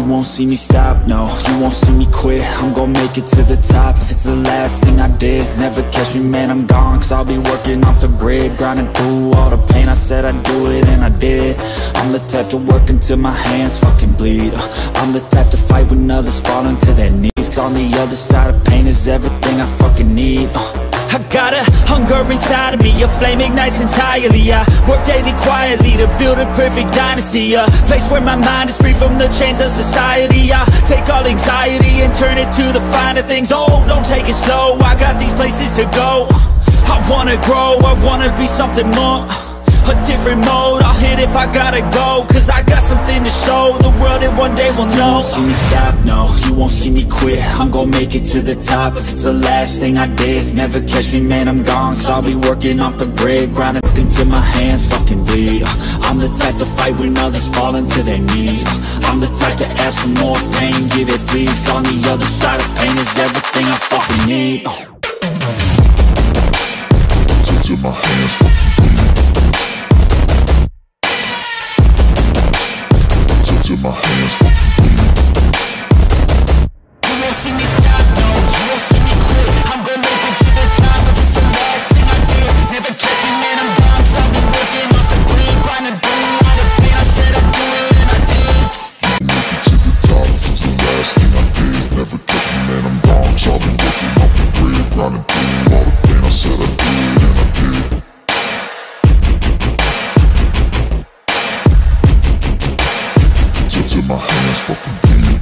won't see me stop, no, you won't see me quit. I'm gonna make it to the top, if it's the last thing I did. Never catch me, man, I'm gone, cause I'll be working off the grid. Grinding through all the pain, I said I'd do it, and I did. I'm the type to work until my hands fucking bleed. I'm the type to fight when others fall into their knees, cause on the other side of pain is everything I fucking need. I got a hunger inside of me, a flame ignites entirely. I work daily quietly to build a perfect dynasty, a place where my mind is free from the chains of society. I take all anxiety and turn it to the finer things. Oh, don't take it slow, I got these places to go. I wanna grow, I wanna be something more, a different mode, I'll hit if I gotta go, cause I got something to show the world that one day will know. You won't see me stop, no, you won't see me quit. I'm gonna make it to the top, if it's the last thing I did. Never catch me, man, I'm gone, cause I'll be working off the grid. Grinding until my hands fucking bleed. I'm the type to fight when others fall into their knees. I'm the type to ask for more pain, give it please. Cause on the other side of pain is everything I fucking need. Till my hands fucking bleed. Till my hands fucking bleed. You won't see me stop, no, you won't see me quit. I'm gonna make it to the top, if it's the last thing I did. Never catch me, man, I'm gone, cause I've been working off the grid. Grinding through all the pain, I said I'd do it, and I did. Make it to the top, if it's the last thing I did. Never catch me, man, I'm gone, cause I've been working off the grid. Grinding through all the pain, I said I'd do it, and I did. Till my hands fucking bleed.